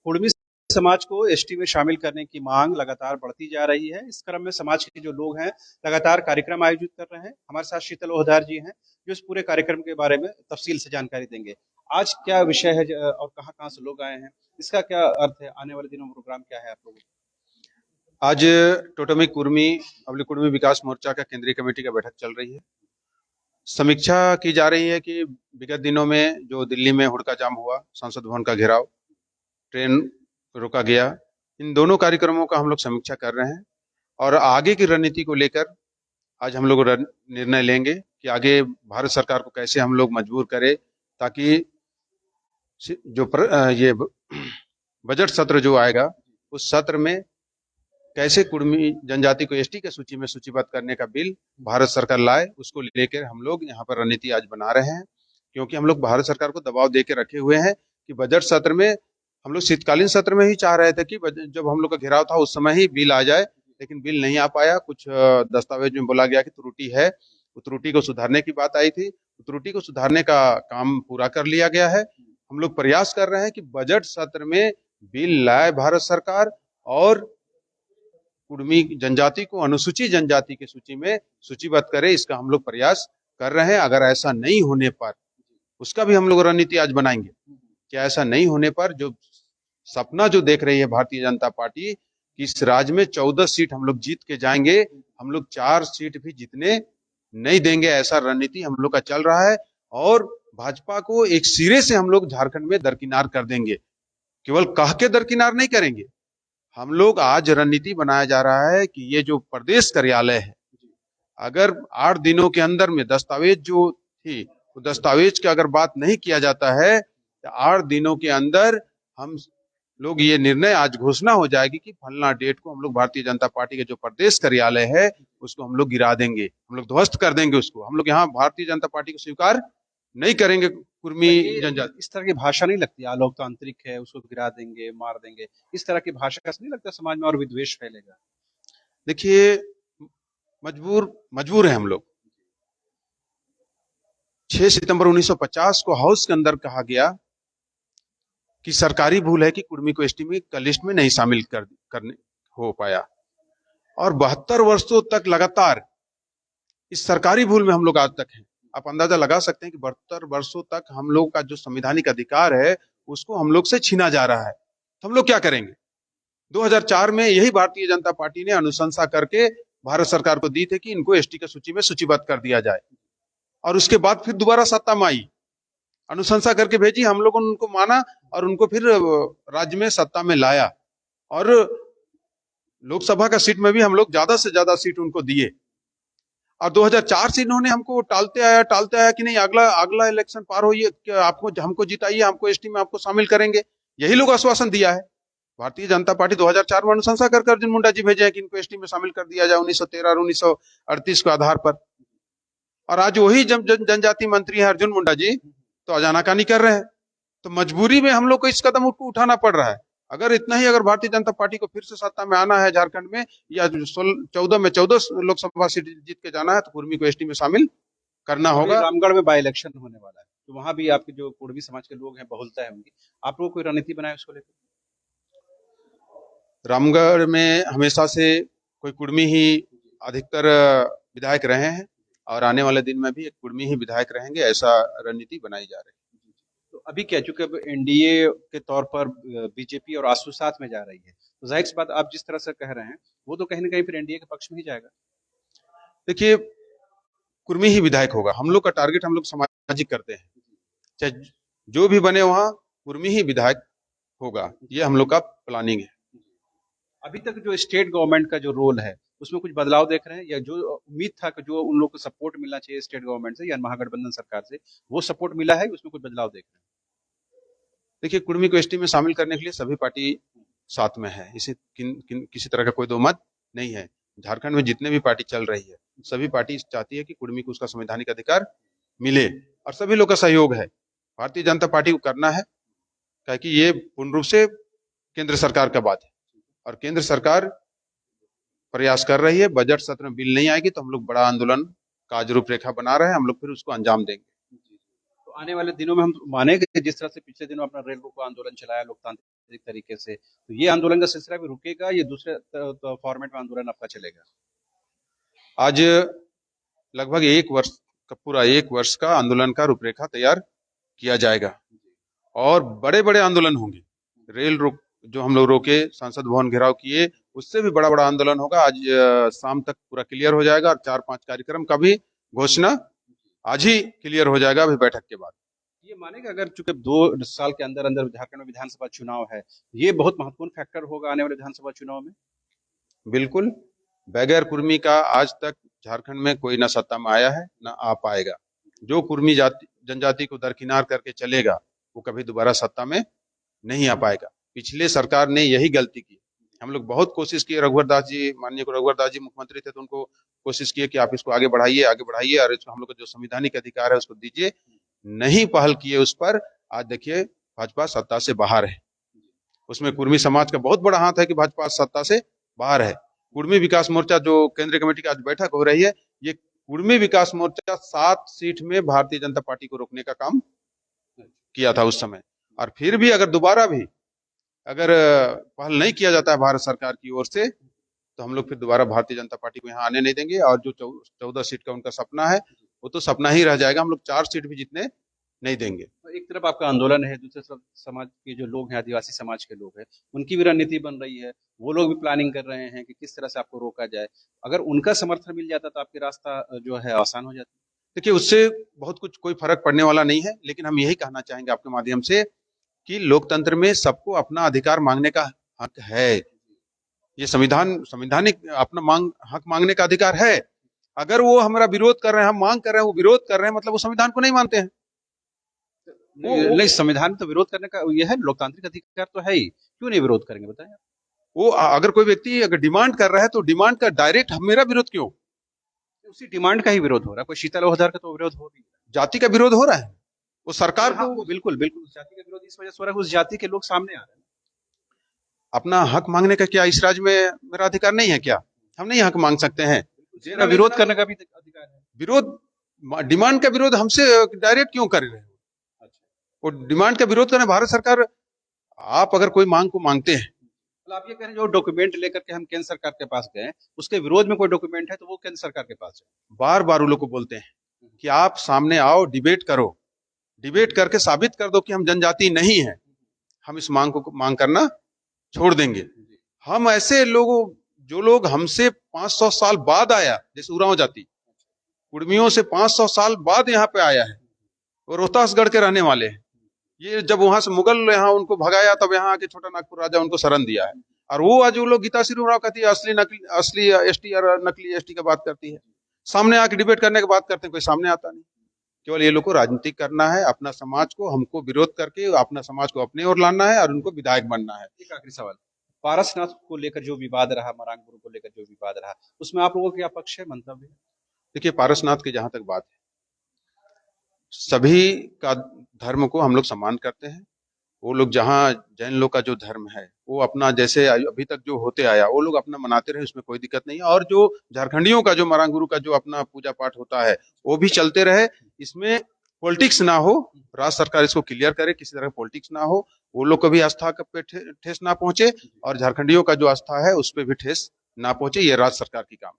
कुर्मी समाज को एसटी में शामिल करने की मांग लगातार बढ़ती जा रही है। इस क्रम में समाज के जो लोग हैं लगातार कार्यक्रम आयोजित कर रहे हैं। हमारे साथ शीतल ओहदार जी हैं जो इस पूरे कार्यक्रम के बारे में तफसील से जानकारी देंगे। आज क्या विषय है और कहाँ कहाँ से लोग आए हैं, इसका क्या अर्थ है, आने वाले दिनों में प्रोग्राम क्या है आप लोगों का? आज टोटमी कुर्मी अवली कुर्मी विकास मोर्चा का केंद्रीय कमेटी का बैठक चल रही है। समीक्षा की जा रही है कि विगत दिनों में जो दिल्ली में हुड़का जाम हुआ, संसद भवन का घेराव, ट्रेन रोका गया, इन दोनों कार्यक्रमों का हम लोग समीक्षा कर रहे हैं और आगे की रणनीति को लेकर आज हम लोग निर्णय लेंगे कि आगे भारत सरकार को कैसे हम लोग मजबूर करें ताकि ये बजट सत्र जो आएगा उस सत्र में कैसे कुर्मी जनजाति को एसटी के सूची में सूचीबद्ध करने का बिल भारत सरकार लाए, उसको लेकर हम लोग यहाँ पर रणनीति आज बना रहे हैं। क्योंकि हम लोग भारत सरकार को दबाव दे के रखे हुए हैं कि बजट सत्र में, हम लोग शीतकालीन सत्र में ही चाह रहे थे कि जब हम लोग का घेराव था उस समय ही बिल आ जाए, लेकिन बिल नहीं आ पाया। कुछ दस्तावेज में बोला गया कि त्रुटि है, उस त्रुटि को सुधारने की बात आई थी। त्रुटि को सुधारने का काम पूरा कर लिया गया है। हम लोग प्रयास कर रहे हैं कि बजट सत्र में बिल लाए भारत सरकार और कुर्मी जनजाति को अनुसूचित जनजाति की सूची में सूचीबद्ध करे, इसका हम लोग प्रयास कर रहे हैं। अगर ऐसा नहीं होने पर उसका भी हम लोग रणनीति आज बनाएंगे कि ऐसा नहीं होने पर जो सपना जो देख रही है भारतीय जनता पार्टी कि इस राज्य में 14 सीट हम लोग जीत के जाएंगे, हम लोग 4 सीट भी जीतने नहीं देंगे, ऐसा रणनीति हम लोग का चल रहा है। और भाजपा को एक सिरे से हम लोग झारखंड में दरकिनार कर देंगे। केवल कह के दरकिनार नहीं करेंगे, हम लोग आज रणनीति बनाया जा रहा है कि ये जो प्रदेश कार्यालय है, अगर 8 दिनों के अंदर में दस्तावेज जो थी, तो दस्तावेज की अगर बात नहीं किया जाता है तो 8 दिनों के अंदर हम लोग ये निर्णय आज घोषणा हो जाएगी कि फलना डेट को हम लोग भारतीय जनता पार्टी के जो प्रदेश कार्यालय है उसको हम लोग गिरा देंगे, हम लोग ध्वस्त कर देंगे उसको। हम लोग यहाँ भारतीय जनता पार्टी को स्वीकार नहीं करेंगे। कुर्मी जनजाति इस तरह की भाषा नहीं लगती, अलोकतांत्रिक है, उसको गिरा देंगे, मार देंगे, इस तरह की भाषा का नहीं लगता समाज में और विद्वेष फैलेगा? देखिए, मजबूर है हम लोग। 6 सितंबर 1950 को हाउस के अंदर कहा गया कि सरकारी भूल है कि कुर्मी को एसटी में का लिस्ट में नहीं शामिल करने हो पाया, और 72 वर्षों तक लगातार इस सरकारी भूल में हम लोग आज तक हैं। आप अंदाजा लगा सकते हैं कि 72 वर्षों तक हम लोग का जो संवैधानिक अधिकार है उसको हम लोग से छीना जा रहा है, तो हम लोग क्या करेंगे? 2004 में यही भारतीय जनता पार्टी ने अनुशंसा करके भारत सरकार को दी थी कि इनको एसटी की सूची में सूचीबद्ध कर दिया जाए, और उसके बाद फिर दोबारा सत्ता में आई, अनुशंसा करके भेजी, हम लोगों ने उनको माना और उनको फिर राज्य में सत्ता में लाया, और लोकसभा का सीट में भी हम लोग ज्यादा से ज्यादा सीट उनको दिए। और 2004 से इन्होंने हमको टालते आया कि नहीं, अगला इलेक्शन पार होइए, आपको हमको जिताइए, हमको एसटी में आपको शामिल करेंगे, यही लोग आश्वासन दिया है। भारतीय जनता पार्टी 2004 में अनुशंसा कर अर्जुन मुंडा जी भेजे हैं कि इनको एसटी में शामिल कर दिया जाए 1913 और 1938 के आधार पर। और आज वही जनजाति मंत्री है अर्जुन मुंडा जी, तो अजानाकानी कर रहे हैं। तो मजबूरी में हम लोग को इस कदम को उठाना पड़ रहा है। अगर इतना ही अगर भारतीय जनता पार्टी को फिर से सत्ता में आना है झारखंड में, या 14 में 14 लोकसभा सीट जीत के जाना है, तो कुर्मी को एसटी में शामिल करना होगा। रामगढ़ में बाई इलेक्शन होने वाला है, तो वहां भी आपके जो कुर्मी समाज के लोग हैं, बहुलता है उनकी, आप लोग कोई रणनीति बनाए उसको लेकर? रामगढ़ में हमेशा से कोई कुर्मी ही अधिकतर विधायक रहे हैं, और आने वाले दिन में भी एक कुर्मी ही विधायक रहेंगे, ऐसा रणनीति बनाई जा रही है। तो अभी क्या, चूंकि अब एनडीए के तौर पर बीजेपी और आसू साथ में जा रही है, तो जाहिर सी बात आप जिस तरह से कह रहे हैं वो तो कहीं ना कहीं फिर एनडीए के पक्ष में ही जाएगा। देखिए, कुर्मी ही विधायक होगा। हम लोग का टारगेट हम लोग सामाजिक करते हैं, चाहे जो भी बने वहां कुर्मी ही विधायक होगा, ये हम लोग का प्लानिंग है। अभी तक जो स्टेट गवर्नमेंट का जो रोल है उसमें कुछ बदलाव देख रहे हैं, या जो उम्मीद था कि जो उन लोग को सपोर्ट मिलना चाहिए स्टेट गवर्नमेंट से या महागठबंधन सरकार से, वो सपोर्ट मिला है, उसमें कुछ बदलाव देख रहे हैं? देखिए, कुर्मी को एसटी में शामिल करने के लिए सभी पार्टी साथ में है, इसे किसी तरह का कोई दो मत नहीं है। झारखंड में जितने भी पार्टी चल रही है, सभी पार्टी चाहती है कि कुर्मी को उसका संवैधानिक अधिकार मिले, और सभी लोग का सहयोग है। भारतीय जनता पार्टी को करना है, क्योंकि ये पूर्ण रूप से केंद्र सरकार का बात है, और केंद्र सरकार प्रयास कर रही है। बजट सत्र में बिल नहीं आएगी तो हम लोग बड़ा आंदोलन का आज रूपरेखा बना रहे हैं, हम लोग फिर उसको अंजाम देंगे। तो आने वाले दिनों में हम मानेंगे कि जिस तरह से पिछले दिनों अपना रेल रोको आंदोलन चलाया लोकतांत्रिक तरीके से, तो ये आंदोलन का सिलसिला भी रुकेगा, ये दूसरे फॉर्मेट में आंदोलन आपका चलेगा? आज लगभग पूरा 1 वर्ष का आंदोलन का रूपरेखा तैयार किया जाएगा और बड़े बड़े आंदोलन होंगे। रेल रोक जो हम लोग रोके, संसद भवन घेराव किए, उससे भी बड़ा बड़ा आंदोलन होगा। आज शाम तक पूरा क्लियर हो जाएगा और 4-5 कार्यक्रम का भी घोषणा आज ही क्लियर हो जाएगा अभी बैठक के बाद। ये मानेगा अगर चूंकि 2 साल के अंदर अंदर झारखंड में विधानसभा चुनाव है, ये बहुत महत्वपूर्ण फैक्टर होगा आने वाले विधानसभा चुनाव में? बिल्कुल, बगैर कुर्मी का आज तक झारखंड में कोई ना सत्ता में आया है ना आ पाएगा। जो कुर्मी जनजाति को दरकिनार करके चलेगा वो कभी दोबारा सत्ता में नहीं आ पाएगा। पिछले सरकार ने यही गलती की। हम लोग बहुत कोशिश किए, माननीय रघुवर दास जी मुख्यमंत्री थे तो उनको कोशिश किए कि आप इसको आगे बढ़ाइए और हम लोग को जो संवैधानिक अधिकार है उसको दीजिए। नहीं पहल किए उस पर। आज देखिए भाजपा सत्ता से बाहर है। उसमें कुर्मी समाज का बहुत बड़ा हाथ है कि भाजपा सत्ता से बाहर है। कुर्मी विकास मोर्चा जो केंद्रीय कमेटी की आज बैठक हो रही है, ये कुर्मी विकास मोर्चा 7 सीट में भारतीय जनता पार्टी को रोकने का काम किया था उस समय। और फिर भी अगर दोबारा भी अगर पहल नहीं किया जाता है भारत सरकार की ओर से, तो हम लोग फिर दोबारा भारतीय जनता पार्टी को यहाँ आने नहीं देंगे। और जो 14 सीट का उनका सपना है वो तो सपना ही रह जाएगा। हम लोग 4 सीट भी जीतने नहीं देंगे। तो एक तरफ आपका आंदोलन है, दूसरे तरफ समाज के जो लोग हैं, आदिवासी समाज के लोग हैं, उनकी भी रणनीति बन रही है। वो लोग भी प्लानिंग कर रहे हैं कि किस तरह से आपको रोका जाए। अगर उनका समर्थन मिल जाता तो आपकी रास्ता जो है आसान हो जाती। देखिए उससे बहुत कुछ कोई फर्क पड़ने वाला नहीं है, लेकिन हम यही कहना चाहेंगे आपके माध्यम से कि लोकतंत्र में सबको अपना अधिकार मांगने का हक है। ये संवैधानिक अपना हक मांगने का अधिकार है। अगर वो हमारा विरोध कर रहे हैं, हम मांग कर रहे हैं, वो विरोध कर रहे हैं, मतलब वो संविधान को नहीं मानते हैं। नहीं, संविधान तो विरोध करने का ये है, लोकतांत्रिक अधिकार तो है ही, क्यों नहीं विरोध करेंगे बताएं? वो अगर कोई व्यक्ति अगर डिमांड कर रहा है तो डिमांड का डायरेक्ट मेरा विरोध क्यों? उसी डिमांड का ही विरोध हो रहा है। कोई शीतल लोहधार का तो विरोध हो नहीं, जाति का विरोध हो रहा है। वो सरकार को बिल्कुल बिल्कुल उस जाति का विरोध इस वजह से हो रहा है, उस जाति के लोग सामने आ रहे हैं। अपना हक मांगने का क्या इस राज्य में मेरा अधिकार नहीं है क्या? हम नहीं हक मांग सकते हैं? विरोध करने का भी अधिकार है। विरोध, डिमांड का विरोध हमसे डायरेक्ट क्यों कर रहे हैं? वो डिमांड का विरोध करने भारत सरकार। आप अगर कोई मांग को मांगते हैं, आप ये कह रहे हैं जो डॉक्यूमेंट लेकर के हम केंद्र सरकार के पास गए, उसके विरोध में कोई डॉक्यूमेंट है तो वो केंद्र सरकार के पास है। बार बार वो लोग को बोलते हैं कि आप सामने आओ, डिबेट करो, डिबेट करके साबित कर दो कि हम जनजाति नहीं है, हम इस मांग करना छोड़ देंगे। हम ऐसे लोगों जो लोग हमसे 500 साल बाद आया, जैसे उरांव जाति कुर्मियों से 500 साल बाद यहाँ पे आया है, और रोहतासगढ़ के रहने वाले हैं। ये जब वहां से मुगल यहाँ उनको भगाया तब यहाँ आके छोटा नागपुर राजा उनको शरण दिया है। और वो आज वो लोग गीता श्री उरांव कहती है असली एसटी और नकली एसटी का बात करती है। सामने आके डिबेट करने की बात करते हैं, कोई सामने आता नहीं। केवल ये लोग को राजनीतिक करना है, अपना समाज को हमको विरोध करके अपना समाज को अपने ओर लाना है और उनको विधायक बनना है। एक आखिरी सवाल, पारसनाथ को लेकर जो विवाद रहा, मरांग गुरु को लेकर जो विवाद रहा, उसमें आप लोगों के क्या पक्ष है, मंतव्य? देखिए पारसनाथ की जहां तक बात है, सभी का धर्म को हम लोग सम्मान करते हैं। वो लोग जहाँ जैन लोग का जो धर्म है वो अपना जैसे अभी तक जो होते आया वो लोग अपना मनाते रहे, उसमें कोई दिक्कत नहीं है। और जो झारखंडियों का जो मरांग गुरु का जो अपना पूजा पाठ होता है वो भी चलते रहे। इसमें पॉलिटिक्स ना हो, राज्य सरकार इसको क्लियर करे, किसी तरह पॉलिटिक्स ना हो, वो लोग को भी आस्था पे ठेस ना पहुंचे और झारखंडियों का जो आस्था है उस पर भी ठेस ना पहुंचे। ये राज्य सरकार की काम।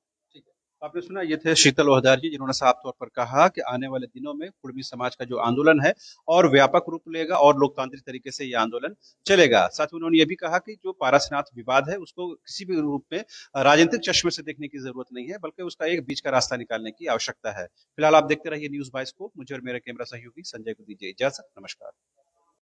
आपने सुना, ये थे शीतल लोहधार जी, जिन्होंने साफ तौर पर कहा कि आने वाले दिनों में कुर्मी समाज का जो आंदोलन है और व्यापक रूप लेगा और लोकतांत्रिक तरीके से ये आंदोलन चलेगा। साथ ही उन्होंने ये भी कहा कि जो पारसनाथ विवाद है उसको किसी भी रूप में राजनीतिक चश्मे से देखने की जरूरत नहीं है, बल्कि उसका एक बीच का रास्ता निकालने की आवश्यकता है। फिलहाल आप देखते रहिए न्यूज़ 22 को। मुझे और मेरे कैमरा सहयोगी संजय को दीजिए इजाजत। नमस्कार।